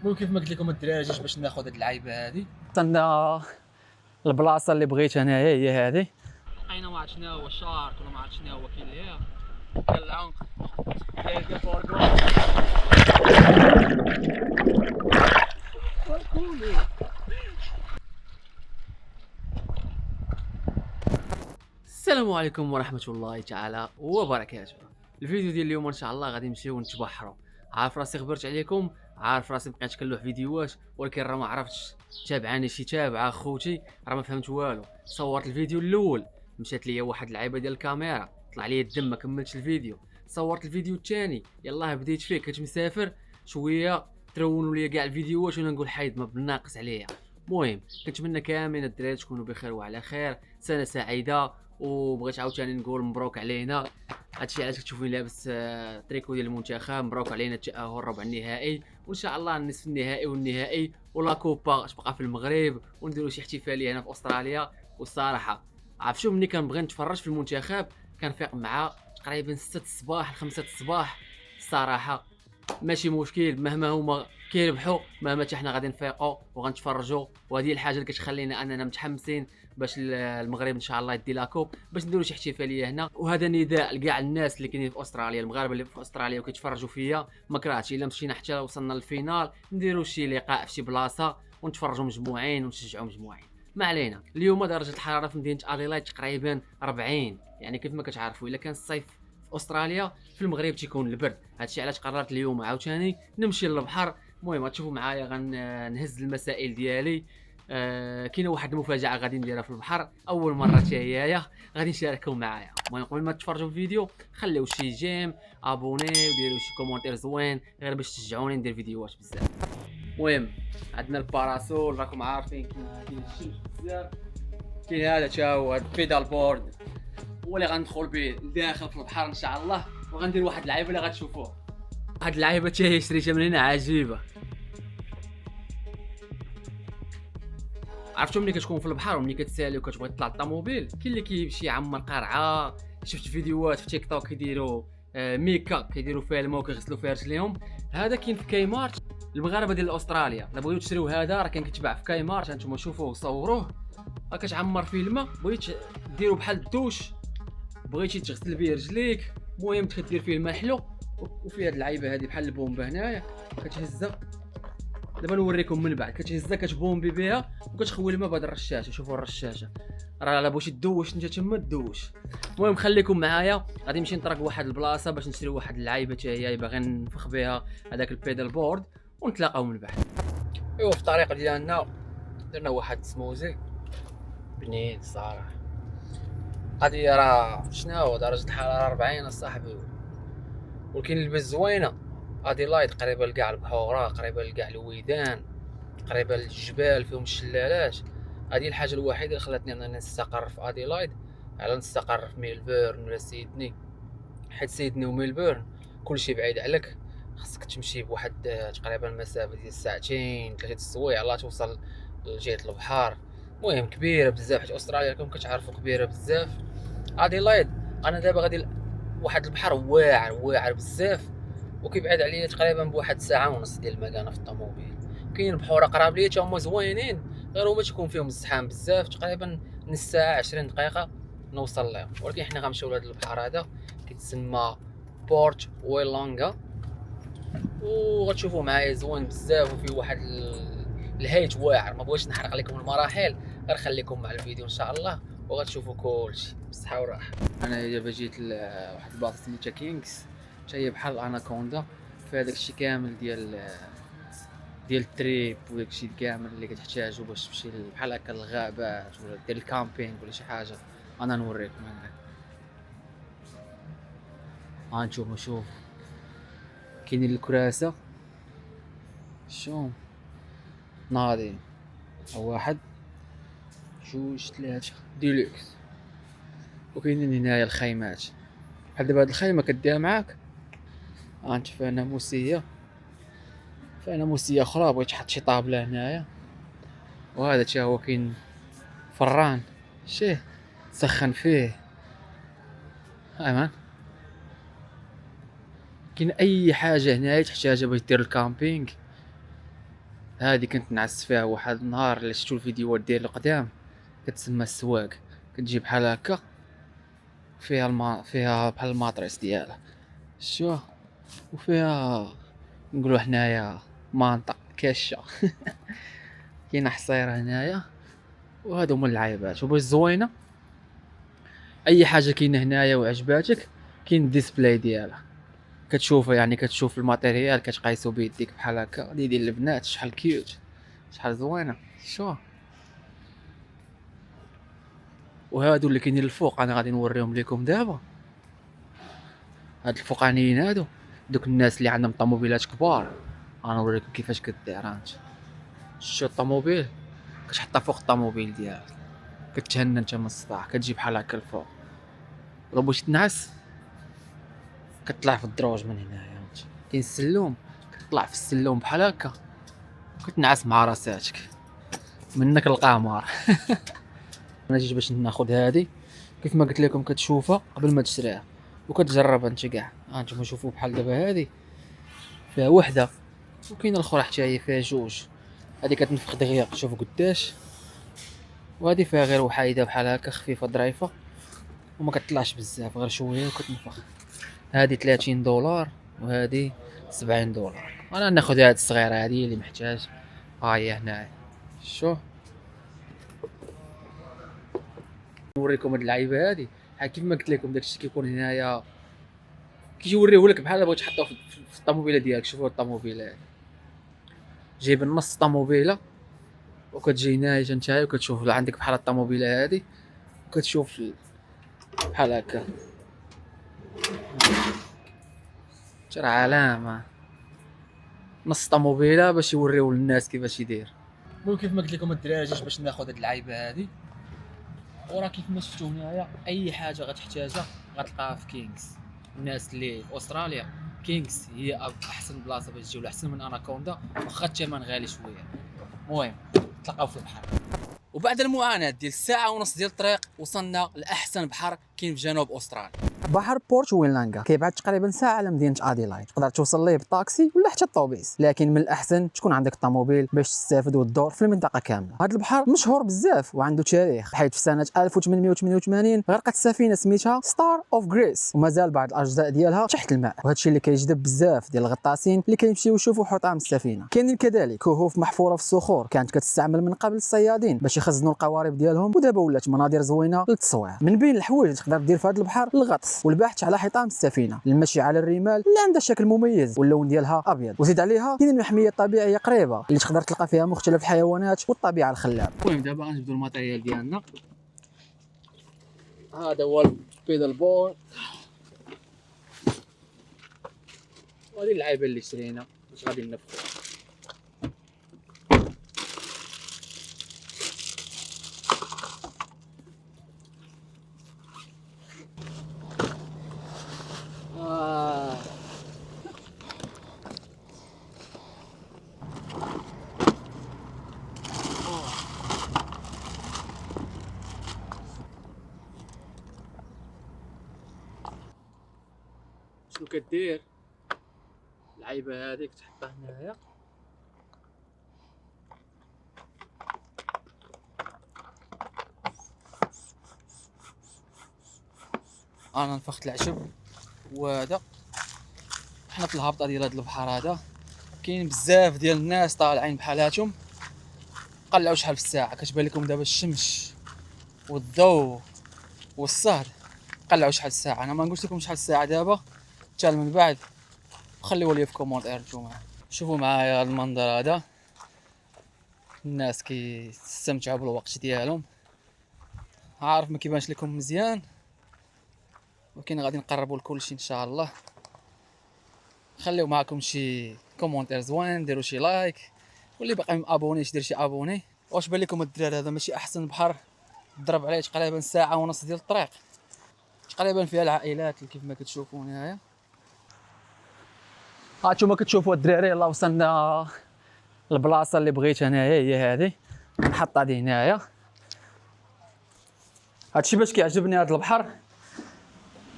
المهم كيف ما قلت لكم الدراري جيت باش ناخذ هاد اللعيبه هادي. وصلنا البلاصه اللي بغيت انايا هي هذه. لقينا ما عرفت شنو هو الشارك ولا ما عرفت شنو هو كاين ليها ديال العمق ديال الفورغو. السلام عليكم ورحمه الله تعالى وبركاته. الفيديو ديال اليوم ان شاء الله غادي نمشيو نتبحروا. عارف راسي خبرت عليكم، عارف راسي بقيت كنلوح فيديوهات ولكن راه ما عرفتش تابعاني شي تابعه خوتي، راه ما فهمت والو. صورت الفيديو الاول مشات ليا واحد اللعيبه ديال الكاميرا طلع لي الدم ما كملتش الفيديو. صورت الفيديو الثاني يلاه بديت فيه كنت مسافر شويه ترونوا لي كاع الفيديوهات وانا نقول حيد ما بالناقص عليا. المهم كنتمنى كاملين الدراري تكونوا بخير وعلى خير، سنه سعيده. وبغيت عاوتاني نقول مبروك علينا، هادشي علاش كتشوفوني لابس تريكو ديال المنتخب. مبروك علينا التاهل ربع النهائي، وان شاء الله النصف النهائي والنهائي ولا كوبا تبقى في المغرب ونديروا شي احتفاليه هنا في استراليا. والصراحه عرفتوا ملي كنبغي نتفرج في المنتخب كنفيق مع تقريبا 6 الصباح ل 5 الصباح. الصراحه ماشي مشكل، مهما هما كيربحوا مهما حتى حنا غادي نفيقوا وغنتفرجوا، وهذه الحاجه اللي كتخلينا اننا متحمسين باش المغرب ان شاء الله يدي لاكوب باش نديروا شي احتفاليه هنا. وهذا نداء لكاع الناس اللي كاينين في استراليا، المغاربه اللي في استراليا وكيتفرجوا فيا. ما كرهتش الا مشينا حتى وصلنا للفينال نديروا شي لقاء في شي بلاصه ونتفرجوا مجموعين ونشجعوا مجموعين. ما علينا. اليوم درجه الحراره في مدينه اديلايد تقريبا 40، يعني كيف ما كتعرفوا الا كان الصيف في استراليا في المغرب تيكون البرد. هادشي علاش قررت اليوم عاوتاني نمشي للبحر. المهم غتشوفوا معايا غنهز المسائل ديالي. كاينه واحد المفاجاه غادي نديرها في البحر اول مره حتى هي غادي نشارككم معايا. المهم قبل ما تفرجوا في الفيديو خليو شي جيم، ابوني وديروا شي كومونتير زوين غير باش تشجعوني ندير فيديوهات بزاف. المهم عندنا الباراسول راكم عارفين كاين الشمس بزاف، كاين هذا تا هو البيدال بورد هو اللي غندخل به لداخل في البحر ان شاء الله. وغندير واحد اللعيبه اللي غتشوفوه، واحد اللعيبه حتى هي شريتها من هنا عجيبه. عرفتوا ملي كتكون في البحر وملي كتسالي وكتبغي تطلع الطوموبيل كاين اللي كيمشي يعمر قرعه. شفت فيديوهات في تيك توك كيديروا ميكا كيديروا فيها الماء وكيغسلوا فيها رجليهم. هذا كاين في كايمارت. المغاربه ديال استراليا الا بغيتو تشريو هذا راه كان كيتباع في كايمارت، هانتوما شوفوه وصوروه. كتعمر فيه الماء، بغيت ديرو بحال الدوش، بغيتي تغسل به رجليك، المهم تدير فيه الماء حلو. وفي هاد اللعيبه هذه بحال البومبه هنايا كتهزها. دابا نوريكم من بعد كتهزها كتبومبي بها وكتخوي الماء بهاد الرشاشه. شوفوا الرشاشه راه الا بغيتي تدوش انت تما تدوش. المهم خليكم معايا غادي نمشي نطرق واحد البلاصه باش نشري واحد اللعيبه حتى هي باغي نفخ بها هذاك البيدال بورد ونتلاقاو من بعد. ايوا في الطريق ديالنا درنا واحد سموزي بنين الصراحه. قضيه راه شنو درجه الحراره 40 اصاحبي، ولكن البز زوينه. اديلايد قريبه لكاع البحوره، قريبه لكاع الويدان، قريبه للجبال فيهم الشلالات. هذه الحاجه الوحيده اللي خلاتني انني نستقر في اديلايد على نستقر في ميلبورن ولا سيدني، حيت سيدني وميلبورن كلشي بعيد عليك، خصك تمشي بواحد تقريبا مسافه ديال ساعتين 3 السوايع لا توصل لجهه البحر. المهم كبيره بزاف، حيت استراليا كما كتعرفوا كبيره بزاف. اديلايد انا دابا غادي واحد البحر واعر بزاف وكيبعد عليا تقريبا بواحد ساعه ونص ديال المكانه في الطوموبيل. كاين بحور قراب ليا هما زوينين غير هما تيكون فيهم الزحام بزاف، تقريبا نص ساعه 20 دقيقه نوصل لهم. ولكن حنا غنمشيو لهذا البحر هذا كيتسمى بورت ويلونغا، وغتشوفوا معايا زوين بزاف وفيه واحد الهيت واعر. ما بغيتش نحرق لكم المراحل، غير خليكم مع الفيديو ان شاء الله وغتشوفوا كلشي بصحه وراحه. انا دابا جيت لواحد البلاصه سميتها كينغز، حتى هي بحال اناكوندا في هذاك الشيء كامل ديال التريب وداك الشيء كامل اللي كتحتاجو باش تمشي بحال هكا للغابات ولا دير الكامبينغ ولا شي حاجه. انا نوريكم انا غنشوفوا. شوف كاينين الكراسه شوف ناضي، واحد جوج ثلاثه ديلوكس. وكاينين هنايا الخيمات بحال دابا هاد الخيمه كديها معاك انت فيها ناموسيه، فيها ناموسيه اخرى بغيت تحط شي طابله هنايا. وهذا تا هو كاين فران شيه تسخن فيه. امان كاين اي حاجه هنايا تحتاجها باش دير الكامبينغ هذه كنت نعس فيها واحد النهار اللي شفتو الفيديوهات ديال القدام، كتسمى السواق. كتجي بحال هكا فيها بحال الماطريس ديالها، شو وفيها نقولوا حنايا مانطا كاشه. كاينه حصيره هنايا، وهادو هما اللعيبات. وباش زوينه اي حاجه كاينه هنايا وعجباتك كاين الديسبلاي ديالها، كتشوفها يعني كتشوف الماتيريال كتقايسو بيديك بحال هكا. هادي ديال البنات، شحال كيوت شحال زوينه. شو وهادو اللي كاينين الفوق انا غادي نوريهم لكم دابا. هاد الفوقانيين هادو دوك الناس اللي عندهم طوموبيلات كبار، غنوريكم كيفاش كدير. هانت شو الطوموبيل كتحطها فوق الطوموبيل ديالك، كتهنى انت من السطاح، كتجي بحال هكا الفوق. ولا بغيتي تنعس كتطلع في الدروج من هنايا. كاين السلوم، كتطلع في السلوم بحال هكا كتنعس مع راساتك منك القمر. انا جيت باش ناخذ هذه كيف ما قلت لكم، كتشوفها قبل ما تشريها وكتجربها انت كاع. هانتوما شوفوا بحال دابا هذه فيها وحده، وكاينه الاخرى حتى هي فيها جوج. هذه كتنفخ دغيا شوفوا قداش، وهذه فيها غير وحيده بحال هكا خفيفه ظريفه وما كتطلعش بزاف، غير شويه وكتنفخ. هذه $30 وهذه $70. انا ناخذ هذه الصغيره هذه اللي محتاج. ها هي هنا. شو نوريكم هاد اللعيبه هذه. كيف ما قلت لكم داكشي كيكون هنايا كيوريوه لك بحال بغيت تحطوه في الطوموبيله ديالك. شوفوا الطوموبيله هذه جايب النص طوموبيله، وكتجي هنايا نتايا وكتشوف عندك بحال الطوموبيله هذه، وكتشوف بحال هكا ترى علامه نص طوموبيله باش يوريو للناس كيفاش يدير. المهم كيف ما قلت لكم الدراري جيت باش ناخذ هاد اللعيبه هذه، وراه كيف ما شفتوا هنايا اي حاجه غتحتاجها غتلقاها في كينغز. الناس اللي في استراليا كينغز هي احسن بلاصه باش تجيو، احسن من اناكوندا واخا الثمن غالي شويه. المهم تلقاو في البحر، وبعد المعاناه ديال ساعه ونص ديال الطريق وصلنا لاحسن بحر كاين في جنوب استراليا. بحر بورت وينلانغا كيبعد تقريبا ساعه على مدينه اديلايد. تقدر توصل ليه بالطاكسي ولا حتى الطوبيس، لكن من الاحسن تكون عندك طوموبيل باش تستافد وتدور في المنطقه كامله. هذا البحر مشهور بزاف وعنده تاريخ، حيث في سنه 1888 غرقت سفينه سميتها ستار اوف غريس، ومازال بعض الاجزاء ديالها تحت الماء، وهذا الشيء اللي كيجذب بزاف ديال الغطاسين اللي كيمشيو يشوفوا حطام السفينه. كاينين كذلك كهوف محفوره في الصخور كانت كتستعمل من قبل الصيادين باش يخزنوا القوارب ديالهم، ودابا ولات مناظر زوينه للتصوير. من بين الحوايج اللي تقدر دير في هذا البحر الغطس والبحث على حطام السفينه، المشي على الرمال اللي عندها شكل مميز واللون ديالها ابيض، وزيد عليها كاين المحميه الطبيعيه قريبه اللي تقدر تلقى فيها مختلف الحيوانات والطبيعه الخلابه. المهم دابا غنجبدوا الماتيريال ديالنا. هذا هو البيدال بورد، وهذه اللعيبه اللي شرينا باش غادي ننفخوا. شنو كدير اللعيبه هذيك تحطها هنايا، انا نفخت العشب. وهذا حنا في الهبطه ديال هذا البحر هذا كاين بزاف ديال الناس طالعين بحالاتهم. قلعوا شحال في الساعه، كتبان لكم دابا الشمس والضوء والصهد. قلعوا شحال الساعه، انا ما نقولش لكم شحال الساعه دابا حتى من بعد، خليوا لي في كومونتير نتوما. شوفوا معايا المنظر هذا، الناس كيستمتعوا بالوقت ديالهم. عارف ما كيبانش لكم مزيان، ولكن غادي نقربوا لكل شيء ان شاء الله. خليو معكم شي كومونتير زوين، ديروا شي لايك، واللي باقي مابونيش دير شي ابوني. واش بان لكم الدراري هذا ماشي احسن بحر؟ ضرب عليه تقريبا ساعه ونص ديال الطريق، تقريبا فيها العائلات كيف ما كتشوفوا هنايا. هانتوما كتشوفوا الدراري يلاه وصلنا البلاصه اللي بغيت انايا، هي هذه المحطه دي هنايا. هادشي باش كيعجبني هذا البحر،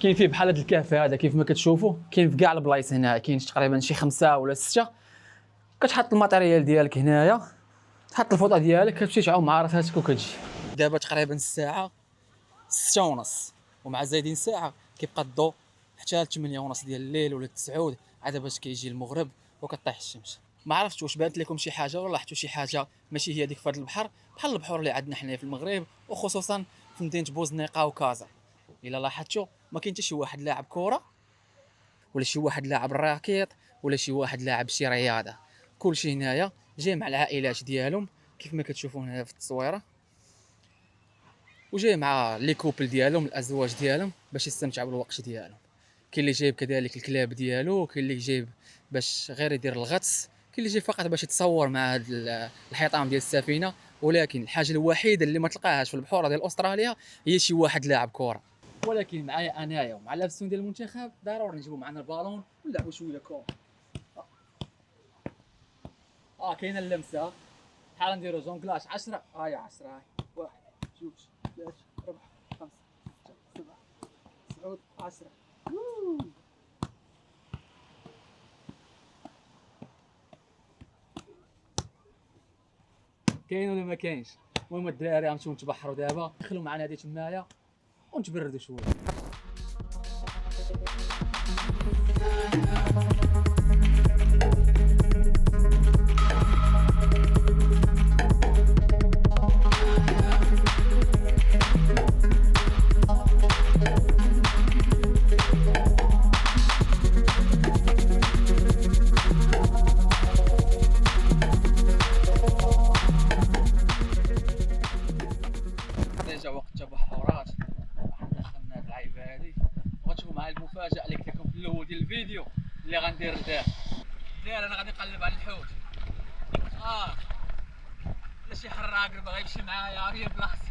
كاين فيه بحال هذا الكهف هذا كيف ما كتشوفوا، كاين في كاع البلايص هنا، كاين تقريبا شي 5 ولا 6 كتحط الماتيريال ديالك هنايا، تحط الفوطه ديالك، كتمشي تعوم مع راساتك وكتجي. دابا تقريبا الساعه 6:30 ومع زايدين ساعه كيبقى الضوء حتى ل 8:30 ديال الليل ولا 9 عاد باش كيجي المغرب وكطيح الشمس. ما عرفتش واش بانت لكم شي حاجه ولا لاحظتوا شي حاجه ماشي هي ديك في هذا البحر بحال البحور اللي عندنا حنايا في المغرب وخصوصا في مدينه بوزنيقه وكازا. الا لاحظتوا ما كاين حتى شي واحد لاعب كره ولا شي واحد لاعب الراكيط ولا شي واحد لاعب شي رياضه، كلشي هنايا جاي مع العائلات ديالهم كيف ما كتشوفوا هنا في التصويره، وجاي مع لي كوبل ديالهم الازواج ديالهم باش يستمتعوا بالوقت ديالهم. كاين اللي جايب كذلك الكلاب ديالو، كاين اللي جايب باش غير يدير الغطس، كاين اللي جاي فقط باش يتصور مع هاد الحيطان ديال السفينه. ولكن الحاجه الوحيده اللي ما تلقاهاش في البحور ديال استراليا هي شي واحد لاعب كره. ولكن معايا انايا ومع لابسون ديال المنتخب ضروري نجيبوا معنا البالون ونلعبوا شويه كره. كاينه اللمسه بحال نديرو جونكلاش 10 هاي 10 هاي 1 2 3 4 5 6 7 9 10. كاين ولا ما كاينش؟ المهم الدراري غنمشيو نتبحروا دابا، دخلوا معنا هادي تمايا ونتبردوا شويه. جا وقت التبحرات دخلنا هاد اللعيبه هادي وغتشوفوا معايا المفاجاه اللي قلت لكم في الاول ديال الفيديو اللي غندير لدابا. انا غادي نقلب على الحوت ولا شي حراق باغي يمشي معايا هي بلاصتي.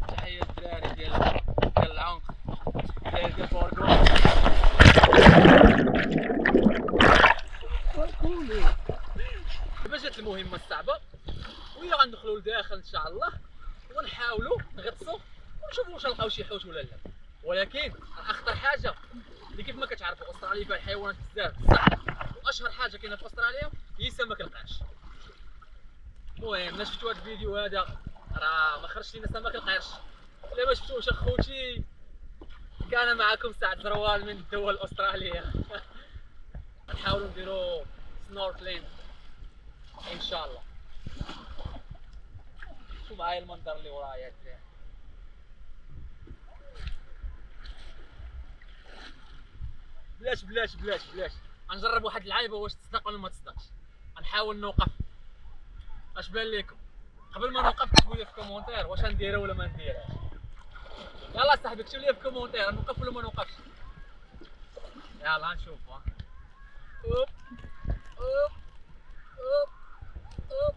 تحية الدراري ديال العنق ديال فوركو. دابا جات المهمة الصعبة وهي غندخلوا لداخل ان شاء الله ونحاولوا نغطسوا ونشوفوا واش نلقاو شي حوت ولا لا. ولكن اخطر حاجة اللي كيف ما كتعرفوا استراليا فيها الحيوانات بزاف بصح واشهر حاجة كاينة في استراليا هي سمك القرش. المهم الا شفتوا هذا الفيديو هذا راه ما خرجش لينا سمك القرش. الا ما شفتوش اخوتي كان معكم سعد زروال من الدول الاستراليه. نحاولوا نديروا سنوركلين ان شاء الله. شوفوا معايا المنظر اللي ورايا الدراري. بلاش غنجرب واحد اللعيبه واش تصدق ولا ما تصدقش. غنحاول نوقف. اش بان لكم؟ قبل ما نوقف كتبوا لي في كومونتير واش نديرها ولا ما نديرهاش. يلا صاحبي كتب لي في كومونتير نوقف ولا ما نوقفش. يلا نشوف. اوب اوب اوب اوب.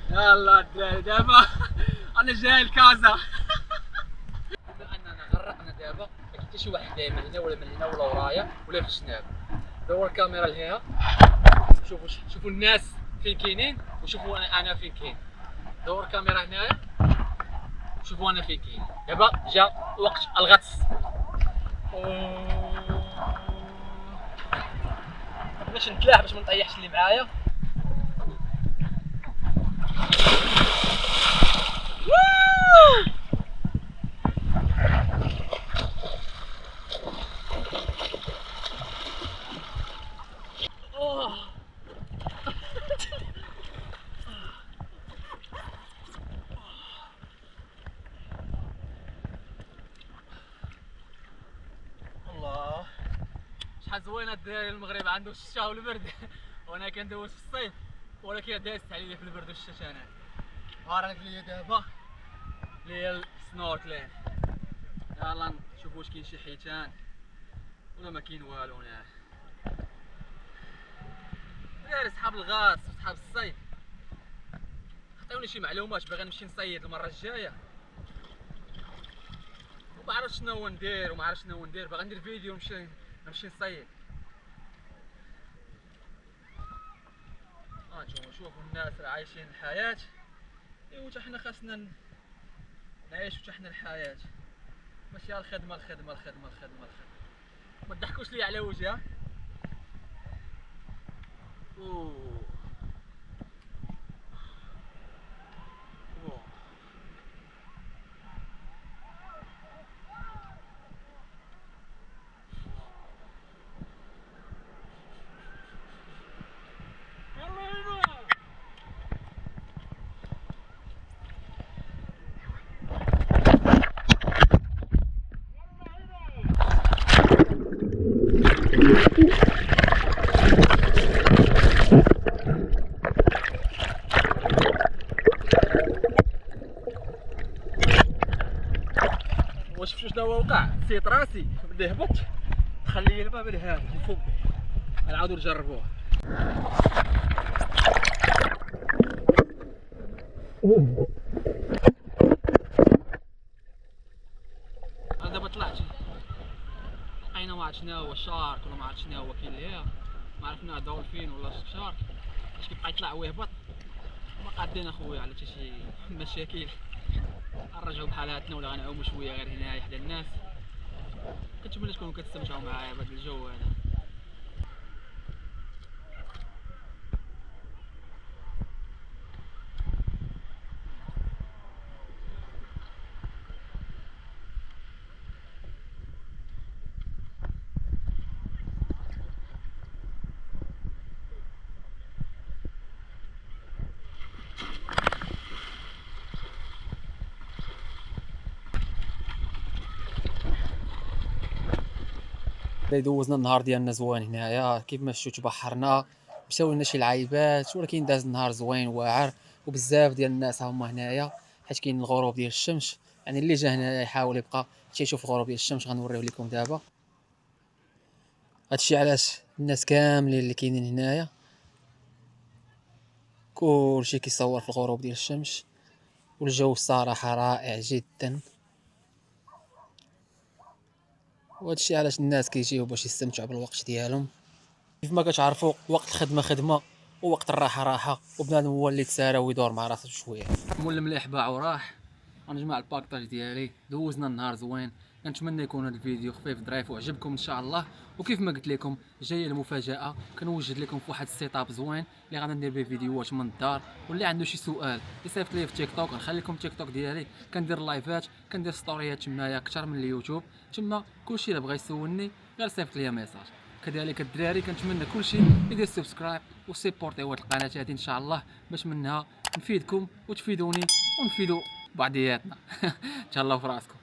يلا الدراري دابا انا جاي لكازا. بما اننا غرقنا دابا ما كاين حتى شي واحد داير من هنا ولا من هنا ولا ورايا ولا في الجناب. دور الكاميرا لهنا شوفوا الناس فين كاينين وشوفوا انا فين كاين. دور الكاميرا هنايا شوفوا انا فين كاين. دابا جا وقت الغطس. باش نتلاح باش ما نطيحش اللي معايا. الله شحال زوينه الدراري المغرب عنده الشتا والبرد وانا كندوز في الصيف ولكن دازت عليا في البرد والشتا. انا غارق ليا دابا ليا السنوركلين. يلا نشوفوا واش كاين شي حيتان ولا ما كاين والو. هنا دراري صحاب الغاص وصحاب الصيف عطيوني شي معلومات، باغي نمشي نصيد المره الجايه وما عرفتش شنو هو ندير وما عرفتش شنو ندير. باغي ندير فيديو نمشي نصيد. هانتوما شوفوا الناس راه عايشين الحياه، ايوا حتى حنا خاصنا نعيشوا حتى حنا الحياه، ماشي الخدمه الخدمه الخدمه الخدمه الخدمه. ما تضحكوش لي على وجهي ها. اوه واش شفتوا شنو وقع؟ نسيت راسي ملي هبط خلي الماء من هنا فوق. نعاودو نجربوه. انا دابا طلعت لقينا ما عرفت شنو هو الشارك ولا ما عرفت شنو هو كاين ليها، ما عرفنا دولفين ولا شارك. اش كيبقى يطلع ويهبط ما قادين اخويا على حتى شي مشاكل. نرجعوا بحالاتنا ولا غنعوموا شويه غير هنايا حدا الناس. كنتمنى تكونوا كتستمتعوا معايا بهذا الجو هذا. دوزنا النهار ديالنا زوين هنايا، كيف ما شفتوا تبحرنا، مشاو لنا شي لعيبات، ولكن داز النهار زوين واعر، وبزاف ديال الناس هما هنايا حيت كاين الغروب ديال الشمس. يعني اللي جا هنايا يحاول يبقى حتى يشوف الغروب ديال الشمس. غنوريو لكم دابا. هادشي علاش الناس كاملين اللي كاينين هنايا كلشي كيصور في الغروب ديال الشمس، والجو الصراحه رائع جدا. وهادشي علاش الناس كيجيو باش يستمتعوا بالوقت ديالهم. كيف ما كتعرفوا وقت الخدمه خدمه ووقت الراحه راحه، وبنادم هو اللي تسارى ويدور مع راسو شويه. مول المليح باع وراح. غنجمع الباكطاج ديالي. دوزنا النهار زوين. كنتمنى يكون هذا الفيديو خفيف ظريف وعجبكم ان شاء الله. وكيف ما قلت لكم جايه المفاجاه، كنوجد لكم في واحد السيت اب زوين اللي غادي ندير به فيديوهات من الدار. واللي عنده شي سؤال يصيفط لي في تيك توك، نخلي لكم تيك توك ديالي. كندير لايفات، كندير ستوريات تمايا اكثر من اليوتيوب. تما كلشي اللي بغى يسولني غير صيفط لي ميساج. كذلك الدراري كنتمنى كلشي يدير سبسكرايب وسيبورتيو هاد القناه هادي ان شاء الله، باش منها نفيدكم وتفيدوني ونفيدوا بعضياتنا. تهلاو في راسكم.